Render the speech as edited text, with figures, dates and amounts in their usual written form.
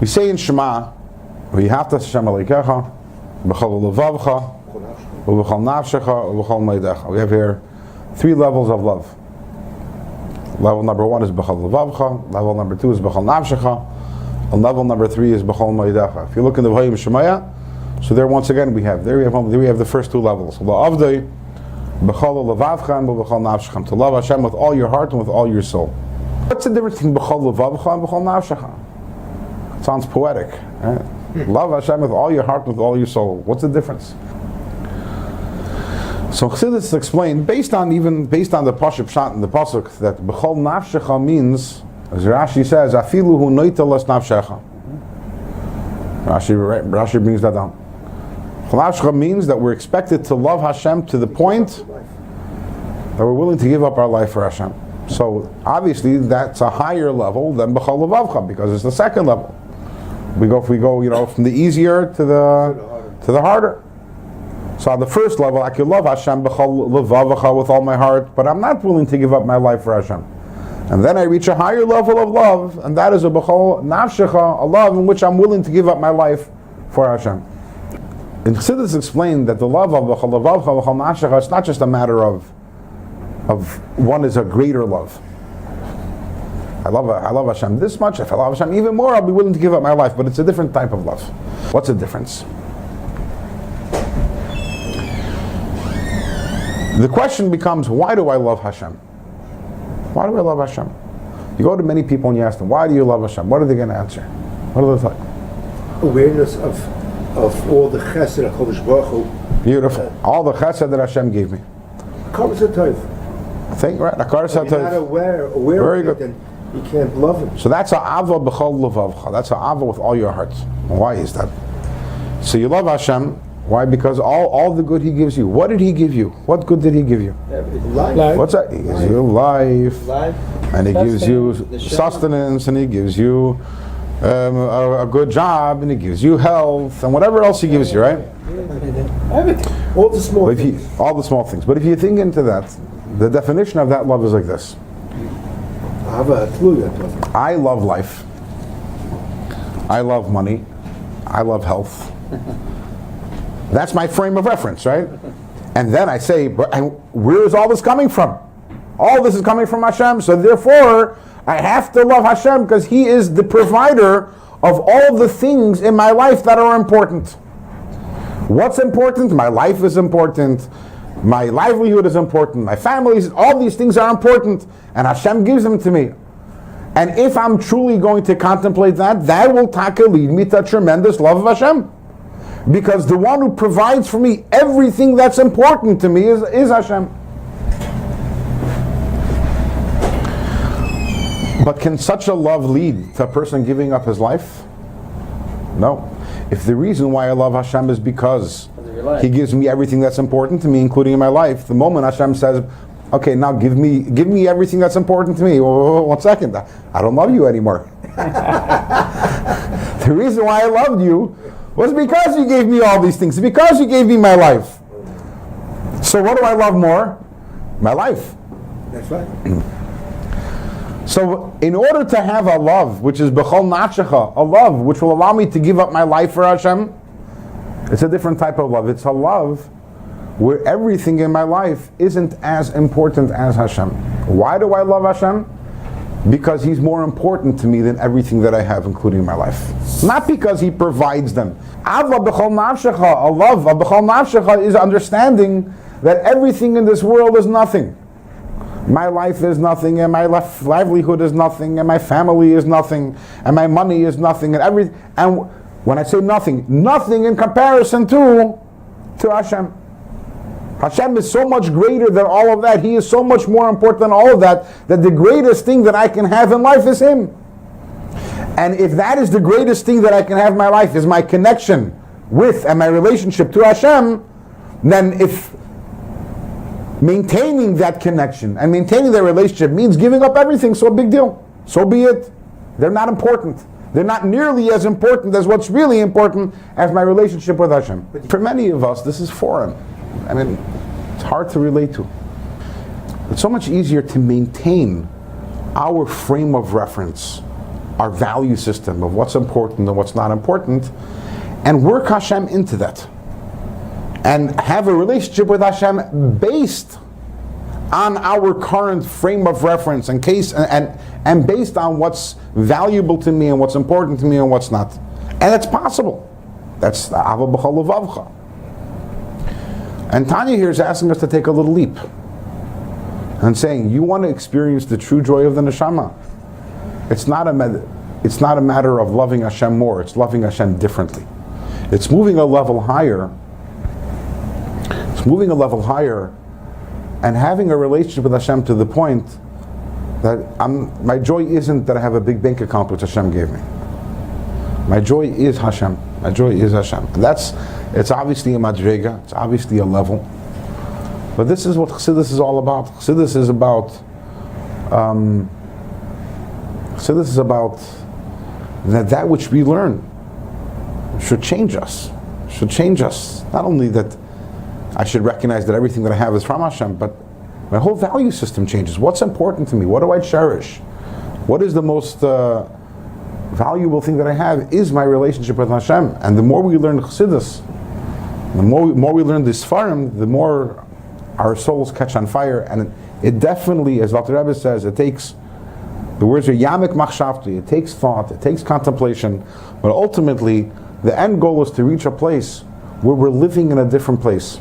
We say in Shema, V'yihavta Hashem Elokecha, B'chol levavcha, U'b'chol nafshecha, U'b'chol meidecha. We have here 3 levels of love. Level number 1 is B'chol levavcha, level number 2 is B'chol nafshecha, and level number 3 is B'chol meidecha. If you look in the Vayim Shemaya, so there once again we have the first 2 levels. La'avdei, B'chol levavcha, and B'chol nafshecha. To love Hashem with all your heart and with all your soul. What's the difference between B'chol levavcha and B'chol nafshecha? It sounds poetic. Right? Love Hashem with all your heart, with all your soul. What's the difference? So Chassidus explained, based on the Pashup Pshat in the Pasuk, that B'chol nafshecha means, as Rashi says, Afilu hu noita las nafshecha. Rashi brings that down. B'chol nafshecha means that we're expected to love Hashem to the point that we're willing to give up our life for Hashem. So obviously that's a higher level than B'chol levavcha, because it's the second level. We go from the easier to the harder. So on the first level, I can love Hashem b'chol levavacha with all my heart, but I'm not willing to give up my life for Hashem. And then I reach a higher level of love, and that is a b'chol nafshecha, a love in which I'm willing to give up my life for Hashem. And Chassidus explained that the love of b'chol levavacha, b'chol nafshecha, it's not just a matter of one is a greater love. I love Hashem this much. If I love Hashem even more, I'll be willing to give up my life. But it's a different type of love. What's the difference? The question becomes, why do I love Hashem? Why do I love Hashem? You go to many people and you ask them, why do you love Hashem? What are they going to answer? What are they like? Awareness of all the chesed of HaKadosh Baruch Hu. Beautiful. All the chesed that Hashem gave me. Karas HaTov. Think right. If you're not aware very of good. it, then you can't love him. So that's a ava b'chol levavcha. That's a ava with all your heart. Why is that? So you love Hashem. Why? Because all the good He gives you. What did He give you? What good did He give you? Life. What's that? He gives you life. And He gives you sustenance, and He gives you a good job, and He gives you health, and whatever else He gives you, right? Everything. All the small things. All the small things. But if you think into that, the definition of that love is like this. I love life. I love money. I love health. That's my frame of reference, right? And then I say, and where is all this coming from? All this is coming from Hashem, so therefore I have to love Hashem because He is the provider of all the things in my life that are important. What's important? My life is important. My livelihood is important. My family is, all these things are important, and Hashem gives them to me. And if I'm truly going to contemplate that will lead me to a tremendous love of Hashem. Because the one who provides for me everything that's important to me is Hashem. But can such a love lead to a person giving up his life? No. If the reason why I love Hashem is because He gives me everything that's important to me, including in my life, the moment Hashem says, okay, now give me everything that's important to me. Oh, 1 second, I don't love you anymore. The reason why I loved you was because you gave me all these things, because you gave me my life. So what do I love more? My life. That's right. So in order to have a love, which is b'chol nafshecha, a love which will allow me to give up my life for Hashem, it's a different type of love. It's a love where everything in my life isn't as important as Hashem. Why do I love Hashem? Because He's more important to me than everything that I have, including my life. Not because He provides them. Ava b'chol nafshecha, a love of b'chol nafshecha is understanding that everything in this world is nothing. My life is nothing, and my livelihood is nothing, and my family is nothing, and my money is nothing, and when I say nothing in comparison to Hashem. Hashem is so much greater than all of that. He is so much more important than all of that the greatest thing that I can have in life is Him. And if that is the greatest thing that I can have in my life, is my connection with and my relationship to Hashem, then if maintaining that connection and maintaining that relationship means giving up everything, so big deal. So be it. They're not important. They're not nearly as important as what's really important as my relationship with Hashem. For many of us, this is foreign. I mean, it's hard to relate to. It's so much easier to maintain our frame of reference our value system of what's important and what's not important, and work Hashem into that. And have a relationship with Hashem based on our current frame of reference and case and based on what's valuable to me and what's important to me and what's not. And it's possible. That's the Ava B'chol Levavcha. And Tanya here is asking us to take a little leap and saying, you want to experience the true joy of the neshama. It's not a matter of loving Hashem more, it's loving Hashem differently. It's moving a level higher. It's moving a level higher and having a relationship with Hashem to the point that my joy isn't that I have a big bank account which Hashem gave me. My joy is Hashem. My joy is Hashem. And it's obviously a madrega, it's obviously a level. But this is what Chassidus is all about. Chassidus is about that which we learn should change us. Should change us. Not only that I should recognize that everything that I have is from Hashem, but my whole value system changes. What's important to me? What do I cherish? What is the most valuable thing that I have is my relationship with Hashem. And the more we learn Chassidus, the more we learn this Sfarim, the more our souls catch on fire. And it definitely, as Dr. Rebbe says, it takes, the words are yamek machshavti, it takes thought, it takes contemplation, but ultimately the end goal is to reach a place where we're living in a different place.